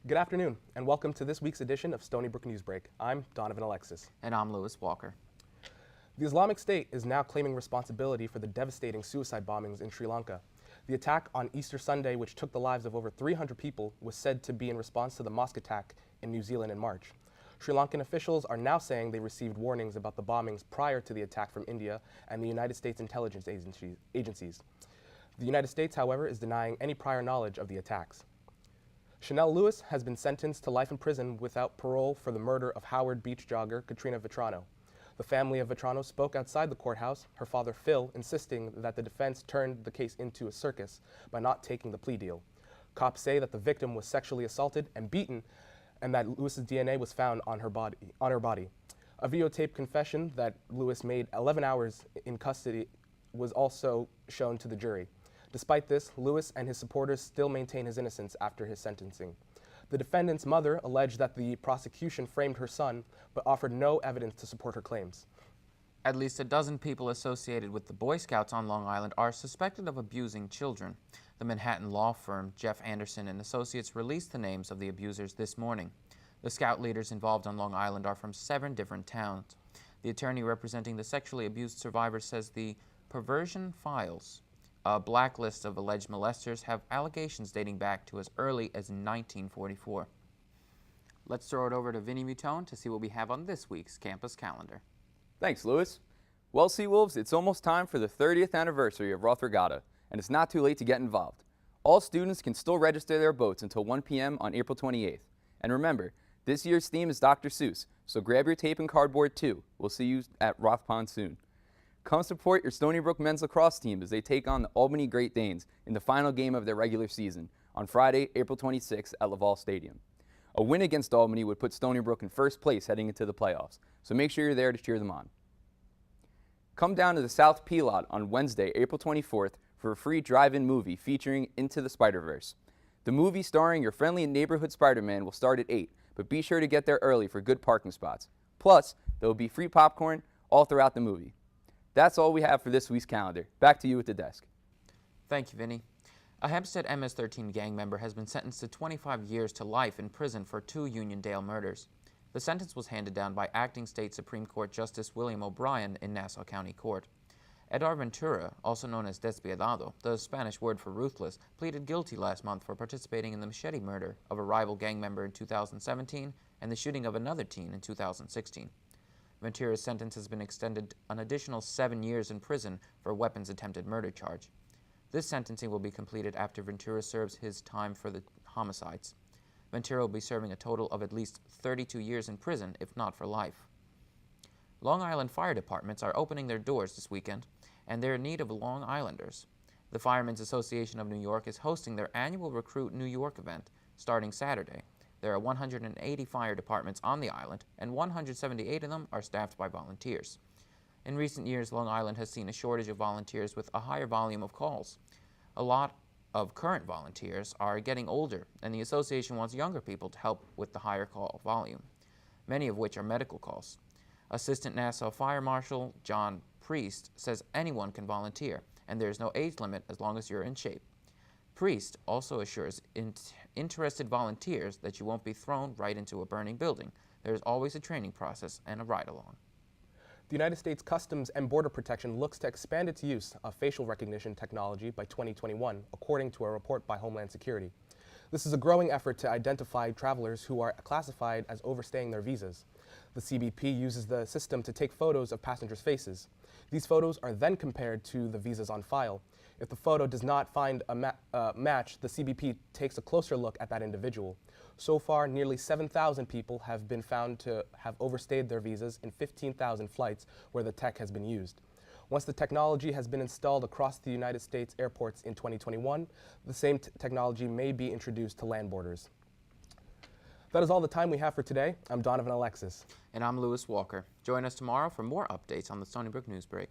Good afternoon, and welcome to this week's edition of Stony Brook Newsbreak. I'm Donovan Alexis. And I'm Lewis Walker. The Islamic State is now claiming responsibility for the devastating suicide bombings in Sri Lanka. The attack on Easter Sunday, which took the lives of over 300 people, was said to be in response to the mosque attack in New Zealand in March. Sri Lankan officials are now saying they received warnings about the bombings prior to the attack from India and the United States intelligence agencies. The United States, however, is denying any prior knowledge of the attacks. Chanel Lewis has been sentenced to life in prison without parole for the murder of Howard Beach jogger Katrina Vetrano. The family of Vetrano spoke outside the courthouse, her father Phil insisting that the defense turned the case into a circus by not taking the plea deal. Cops say that the victim was sexually assaulted and beaten and that Lewis's DNA was found on her body. A videotaped confession that Lewis made 11 hours in custody was also shown to the jury. Despite this, Lewis and his supporters still maintain his innocence after his sentencing. The defendant's mother alleged that the prosecution framed her son, but offered no evidence to support her claims. At least a dozen people associated with the Boy Scouts on Long Island are suspected of abusing children. The Manhattan law firm Jeff Anderson and Associates released the names of the abusers this morning. The Scout leaders involved on Long Island are from 7 different towns. The attorney representing the sexually abused survivors says the Perversion Files, a blacklist of alleged molesters, have allegations dating back to as early as 1944. Let's throw it over to Vinny Mutone to see what we have on this week's campus calendar. Thanks, Lewis. Well, Seawolves, it's almost time for the 30th anniversary of Roth Regatta, and it's not too late to get involved. All students can still register their boats until 1 p.m. on April 28th. And remember, this year's theme is Dr. Seuss, so grab your tape and cardboard too. We'll see you at Roth Pond soon. Come support your Stony Brook men's lacrosse team as they take on the Albany Great Danes in the final game of their regular season on Friday, April 26th at Laval Stadium. A win against Albany would put Stony Brook in first place heading into the playoffs, so make sure you're there to cheer them on. Come down to the South P Lot on Wednesday, April 24th for a free drive-in movie featuring Into the Spider-Verse. The movie starring your friendly neighborhood Spider-Man will start at 8, but be sure to get there early for good parking spots. Plus, there will be free popcorn all throughout the movie. That's all we have for this week's calendar. Back to you at the desk. Thank you, Vinny. A Hempstead MS-13 gang member has been sentenced to 25 years to life in prison for 2 Uniondale murders. The sentence was handed down by Acting State Supreme Court Justice William O'Brien in Nassau County Court. Edar Ventura, also known as Despiadado, the Spanish word for ruthless, pleaded guilty last month for participating in the machete murder of a rival gang member in 2017 and the shooting of another teen in 2016. Ventura's sentence has been extended an additional 7 years in prison for a weapons attempted murder charge. This sentencing will be completed after Ventura serves his time for the homicides. Ventura will be serving a total of at least 32 years in prison, if not for life. Long Island fire departments are opening their doors this weekend, and they're in need of Long Islanders. The Firemen's Association of New York is hosting their annual Recruit New York event starting Saturday. There are 180 fire departments on the island, and 178 of them are staffed by volunteers. In recent years, Long Island has seen a shortage of volunteers with a higher volume of calls. A lot of current volunteers are getting older, and the association wants younger people to help with the higher call volume, many of which are medical calls. Assistant Nassau Fire Marshal John Priest says anyone can volunteer, and there is no age limit as long as you're in shape. Priest also assures interested volunteers that you won't be thrown right into a burning building. There is always a training process and a ride-along. The United States Customs and Border Protection looks to expand its use of facial recognition technology by 2021, according to a report by Homeland Security. This is a growing effort to identify travelers who are classified as overstaying their visas. The CBP uses the system to take photos of passengers' faces. These photos are then compared to the visas on file. If the photo does not find a match, the CBP takes a closer look at that individual. So far, nearly 7,000 people have been found to have overstayed their visas in 15,000 flights where the tech has been used. Once the technology has been installed across the United States airports in 2021, the same technology may be introduced to land borders. That is all the time we have for today. I'm Donovan Alexis. And I'm Lewis Walker. Join us tomorrow for more updates on the Stony Brook Newsbreak.